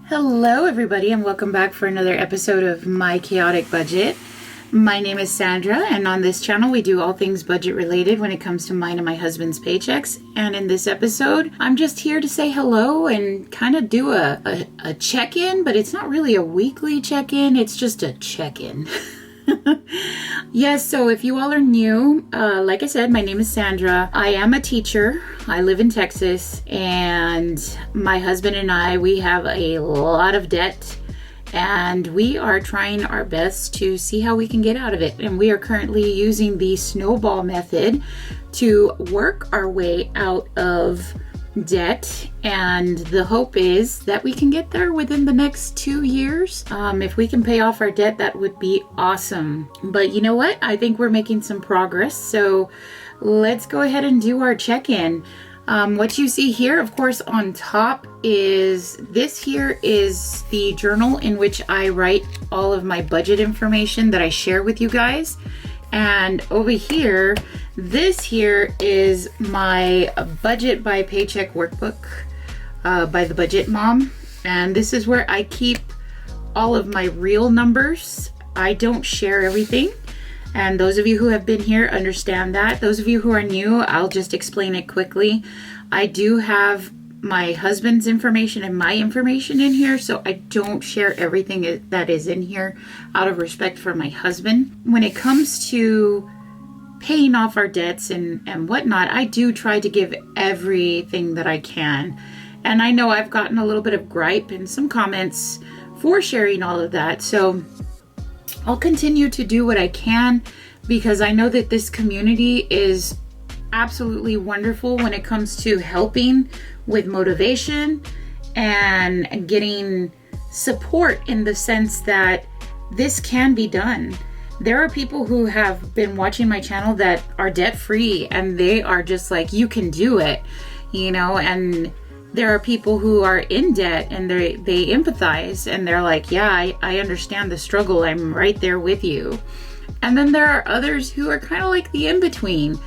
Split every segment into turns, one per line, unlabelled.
Hello everybody and welcome back for another episode of My Chaotic Budget. My name is Sandra and on this channel we do all things budget related when it comes to mine and my husband's paychecks. And in this episode I'm just here to say hello and kind of do a check-in, but it's not really a weekly check-in, it's just a check-in. Yes, so if you all are new, like I said, my name is Sandra. I am a teacher. I live in Texas, and my husband and I, we have a lot of debt, and we are trying our best to see how we can get out of it. And we are currently using the snowball method to work our way out of debt, and the hope is that we can get there within the next 2 years. If we can pay off our debt, that would be awesome. But you know what? I think we're making some progress, so let's go ahead and do our check-in. What you see here, of course, on top is this here is the journal in which I write all of my budget information that I share with you guys. And over here, this here is my budget by paycheck workbook by the Budget Mom. And this is where I keep all of my real numbers. I don't share everything. And those of you who have been here understand that. Those of you who are new, I'll just explain it quickly. I do have my husband's information and my information in here, so I don't share everything that is in here out of respect for my husband. When it comes to paying off our debts and whatnot, I do try to give everything that I can. And I know I've gotten a little bit of gripe and some comments for sharing all of that, so I'll continue to do what I can because I know that this community is absolutely wonderful when it comes to helping with motivation and getting support in the sense that this can be done. There are people who have been watching my channel that are debt free and they are just like, you can do it, you know, and there are people who are in debt and they empathize and they're like, yeah, I understand the struggle. I'm right there with you. And then there are others who are kind of like the in-between,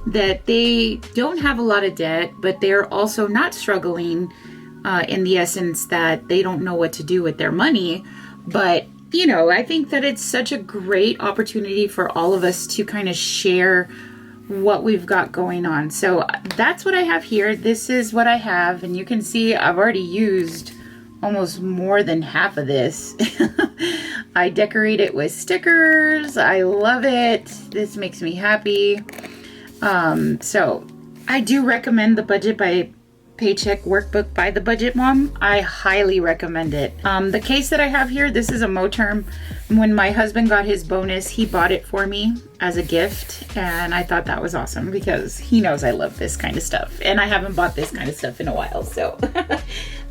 that they don't have a lot of debt, but they're also not struggling in the essence that they don't know what to do with their money. But, you know, I think that it's such a great opportunity for all of us to kind of share what we've got going on. So that's what I have here. This is what I have. And you can see I've already used almost more than half of this. I decorate it with stickers. I love it. This makes me happy. So I do recommend the Budget by Paycheck Workbook by the Budget Mom. I highly recommend it. The case that I have here, this is a Moterm. When my husband got his bonus, he bought it for me as a gift, and I thought that was awesome because he knows I love this kind of stuff, and I haven't bought this kind of stuff in a while, so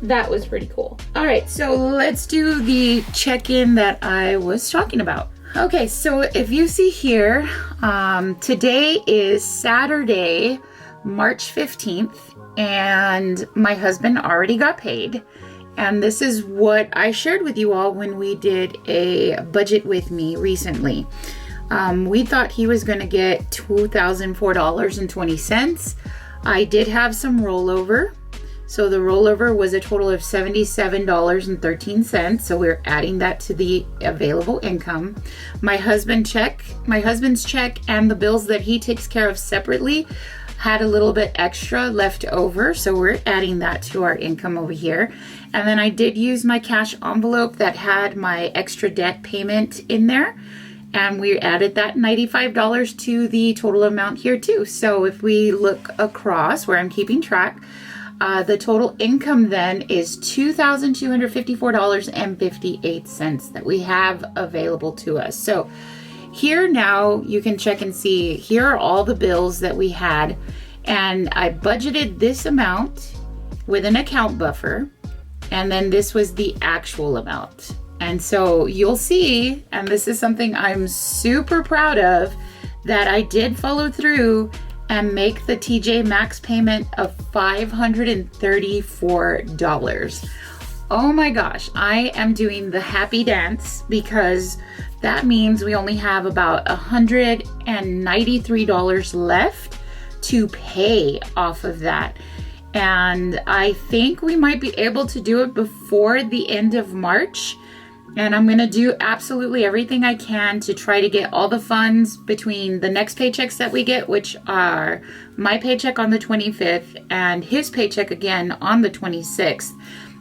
that was pretty cool. All right, so let's do the check-in that I was talking about. Okay, so if you see here, today is Saturday, March 15th, and my husband already got paid. And this is what I shared with you all when we did a budget with me recently. We thought he was going to get $2,004.20. I did have some rollover. So the rollover was a total of $77.13. So we're adding that to the available income. My husband's check and the bills that he takes care of separately had a little bit extra left over. So we're adding that to our income over here. And then I did use my cash envelope that had my extra debt payment in there. And we added that $95 to the total amount here too. So if we look across where I'm keeping track, the total income then is $2,254.58 that we have available to us. So here now you can check and see, here are all the bills that we had. And I budgeted this amount with an account buffer. And then this was the actual amount. And so you'll see, and this is something I'm super proud of, that I did follow through and make the TJMAXX payment of $534. Oh my gosh, I am doing the happy dance because that means we only have about $193 left to pay off of that. And I think we might be able to do it before the end of March. And I'm gonna do absolutely everything I can to try to get all the funds between the next paychecks that we get, which are my paycheck on the 25th and his paycheck again on the 26th.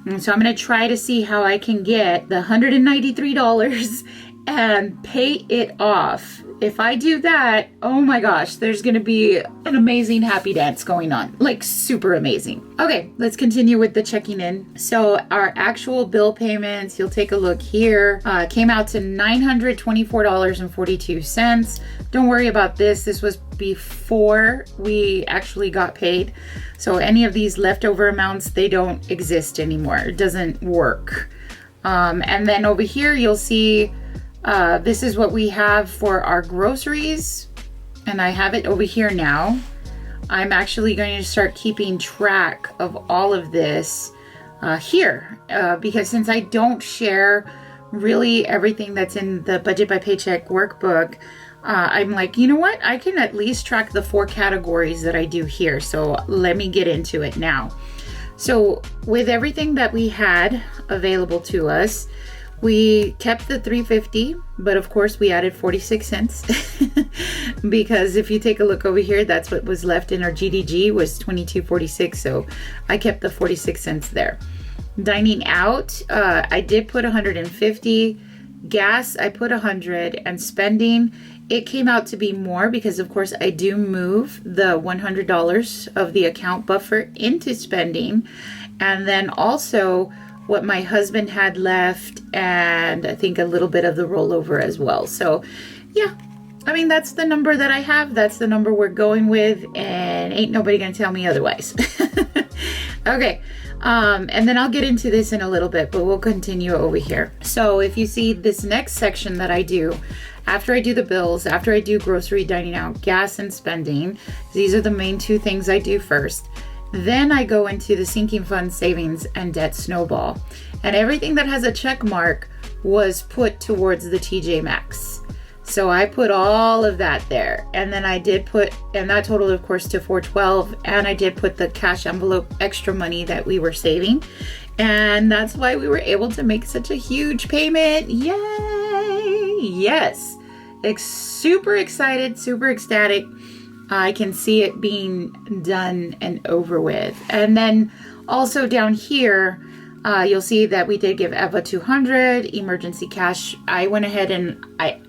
And so I'm gonna try to see how I can get the $193 and pay it off. If I do that, oh my gosh, there's gonna be an amazing happy dance going on, like super amazing. Okay, let's continue with the checking in. So our actual bill payments, you'll take a look here, came out to $924.42. Don't worry about this. This was before we actually got paid. So any of these leftover amounts, they don't exist anymore. It doesn't work. And then over here, you'll see this is what we have for our groceries, and I have it over here now. I'm actually going to start keeping track of all of this here because since I don't share really everything that's in the Budget by Paycheck workbook, I'm like, you know what? I can at least track the 4 categories that I do here. So let me get into it now. So with everything that we had available to us, we kept the $3.50, but of course we added 46 cents because if you take a look over here, that's what was left in our GDG was $22.46. So I kept the 46 cents there. Dining out, I did put 150. Gas, I put 100, and spending, it came out to be more because of course I do move the $100 of the account buffer into spending, and then also what my husband had left, and I think a little bit of the rollover as well. So yeah, I mean, that's the number that I have. That's the number we're going with, and ain't nobody gonna tell me otherwise. Okay, and then I'll get into this in a little bit, but we'll continue over here. So if you see this next section that I do, after I do the bills, after I do grocery, dining out, gas, and spending, these are the main 2 things I do first. Then I go into the sinking fund, savings, and debt snowball. And everything that has a check mark was put towards the TJMAXX. So I put all of that there. And then I did put, and that totaled of course to $412. And I did put the cash envelope extra money that we were saving. And that's why we were able to make such a huge payment. Yay! Yes. Super excited, super ecstatic. I can see it being done and over with. And then also down here, you'll see that we did give Eva 200 emergency cash. I went ahead and I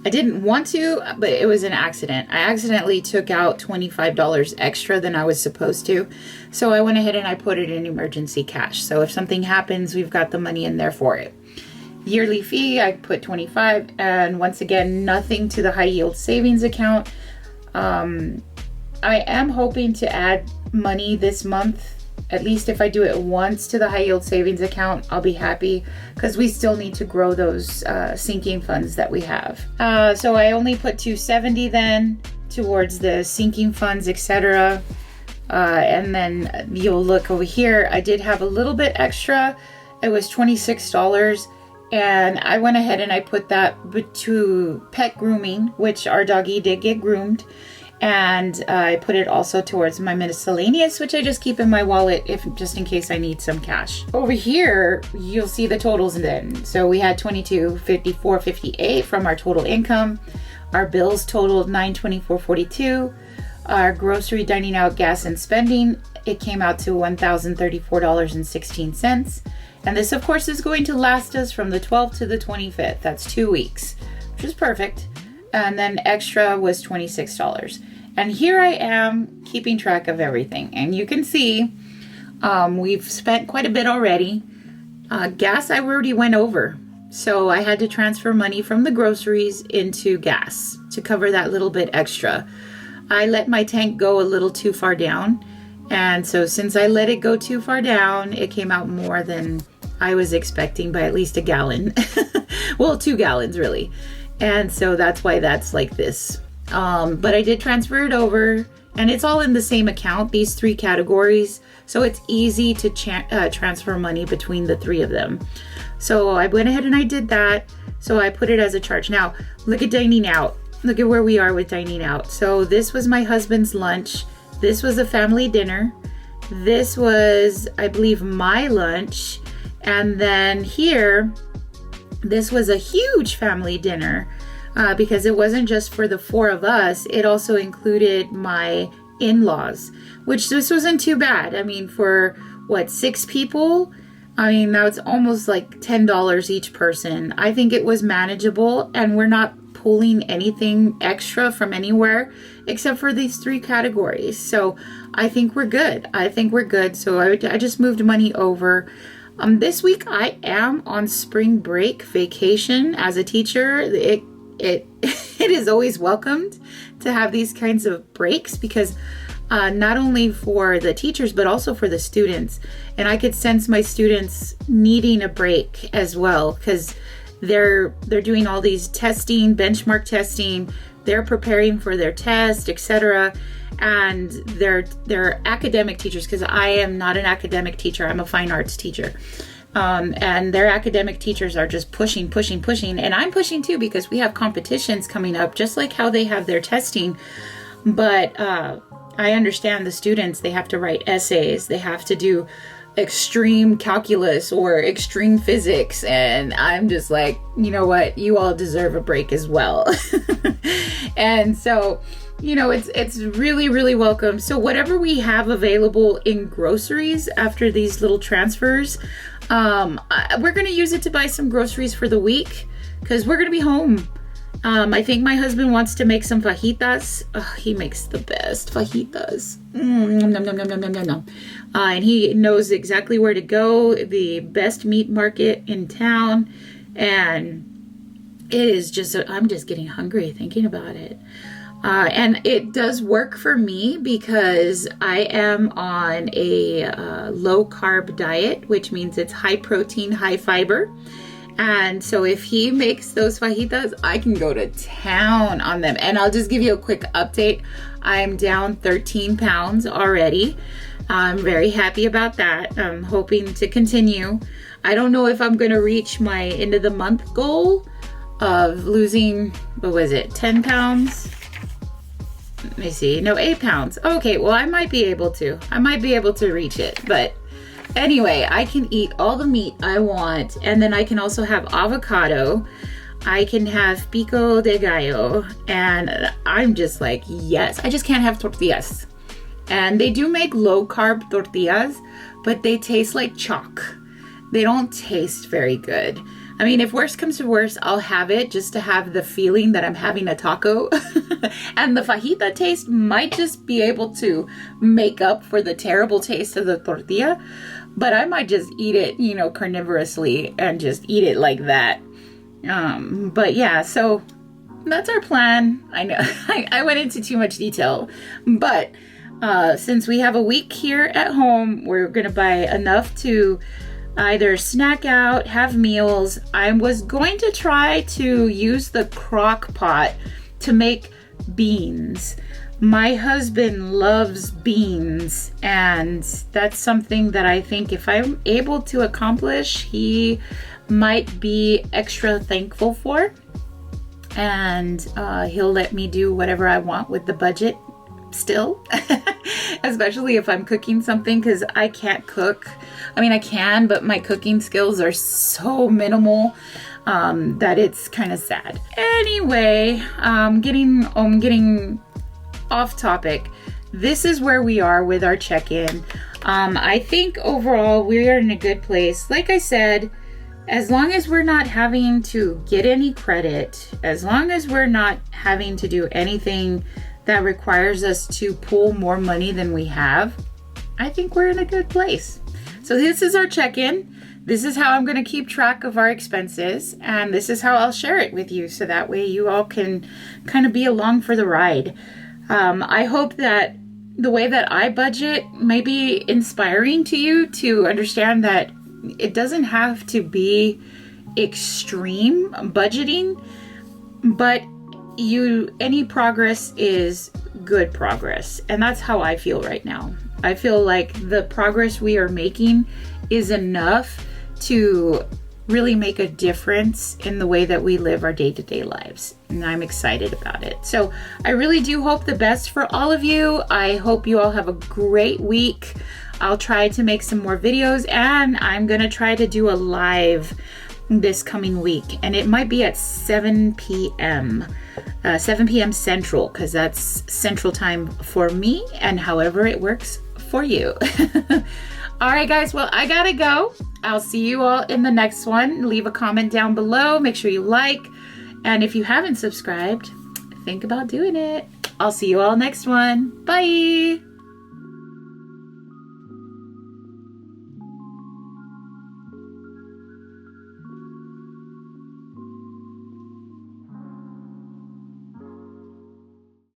didn't want to, but it was an accident. I accidentally took out $25 extra than I was supposed to. So I went ahead and I put it in emergency cash. So if something happens, we've got the money in there for it. Yearly fee, I put 25, and once again, nothing to the high yield savings account. I am hoping to add money this month. At least if I do it once to the high yield savings account, I'll be happy because we still need to grow those sinking funds that we have. So I only put $270 then towards the sinking funds, etc. And then you'll look over here. I did have a little bit extra. It was $26. And I went ahead and I put that to pet grooming, which our doggy did get groomed. And I put it also towards my miscellaneous, which I just keep in my wallet just in case I need some cash. Over here, you'll see the totals then. So we had $22.54.58 from our total income. Our bills totaled $924.42. Our grocery, dining out, gas, and spending, it came out to $1,034.16. And this, of course, is going to last us from the 12th to the 25th. That's 2 weeks, which is perfect. And then extra was $26. And here I am keeping track of everything. And you can see we've spent quite a bit already. Gas, I already went over. So I had to transfer money from the groceries into gas to cover that little bit extra. I let my tank go a little too far down. And so since I let it go too far down, it came out more than I was expecting by at least a gallon. Well, 2 gallons really. And so that's why that's like this. But I did transfer it over, and it's all in the same account, these 3 categories. So it's easy to transfer money between the 3 of them. So I went ahead and I did that. So I put it as a charge. Now, look at dining out. Look at where we are with dining out. So this was my husband's lunch. This was a family dinner. This was, I believe, my lunch. And then here, this was a huge family dinner because it wasn't just for the 4 of us. It also included my in-laws, which this wasn't too bad. I mean, for what, 6 people? I mean, that was almost like $10 each person. I think it was manageable, and we're not pulling anything extra from anywhere except for these 3 categories. So I think we're good. So I just moved money over. This week I am on spring break vacation as a teacher. It is always welcomed to have these kinds of breaks because not only for the teachers, but also for the students. And I could sense my students needing a break as well because they're doing all these testing, benchmark testing. They're preparing for their test, etc. And they're academic teachers because I am not an academic teacher. I'm a fine arts teacher. And their academic teachers are just pushing. And I'm pushing too because we have competitions coming up, just like how they have their testing. But I understand the students, they have to write essays. They have to do extreme calculus or extreme physics. And I'm just like, you know what? You all deserve a break as well. And so, you know, it's really, really welcome. So whatever we have available in groceries after these little transfers, we're going to use it to buy some groceries for the week because we're going to be home. I think my husband wants to make some fajitas. Oh, he makes the best fajitas. And he knows exactly where to go, the best meat market in town. And it is just, I'm just getting hungry thinking about it. And it does work for me because I am on a low carb diet, which means it's high protein, high fiber. And so if he makes those fajitas, I can go to town on them. And I'll just give you a quick update. I'm down 13 pounds already. I'm very happy about that. I'm hoping to continue. I don't know if I'm going to reach my end of the month goal of losing, 10 pounds? Let me see. No, 8 pounds. Okay, well, I might be able to. Reach it. But anyway, I can eat all the meat I want. And then I can also have avocado. I can have pico de gallo. And I'm just like, yes. I just can't have tortillas. And they do make low carb tortillas, but they taste like chalk. They don't taste very good. I mean, if worse comes to worse, I'll have it just to have the feeling that I'm having a taco. And the fajita taste might just be able to make up for the terrible taste of the tortilla. But I might just eat it, carnivorously and just eat it like that. But yeah, so that's our plan. I know I went into too much detail, but since we have a week here at home, we're going to buy enough to either snack out, have meals. I was going to try to use the crock pot to make beans. My husband loves beans, and that's something that I think if I'm able to accomplish, he might be extra thankful for. And he'll let me do whatever I want with the budget still, especially if I'm cooking something, because I can't cook. I mean, I can, but my cooking skills are so minimal that it's kind of sad. Anyway, getting off topic. This is where we are with our check-in. I think overall we are in a good place. Like I said, as long as we're not having to get any credit, as long as we're not having to do anything that requires us to pull more money than we have, I think we're in a good place. So this is our check-in. This is how I'm going to keep track of our expenses, and this is how I'll share it with you, so that way you all can kind of be along for the ride. I hope that the way that I budget may be inspiring to you to understand that it doesn't have to be extreme budgeting, but any progress is good progress. And that's how I feel right now. I feel like the progress we are making is enough to really make a difference in the way that we live our day-to-day lives. And I'm excited about it. So I really do hope the best for all of you. I hope you all have a great week. I'll try to make some more videos, and I'm gonna try to do a live this coming week, and it might be at 7 p.m. 7 p.m. Central, because that's Central Time for me, and however it works for you. All right, guys, well, I gotta go. I'll see you all in the next one. Leave a comment down below. Make sure you like. And if you haven't subscribed, think about doing it. I'll see you all next one. Bye.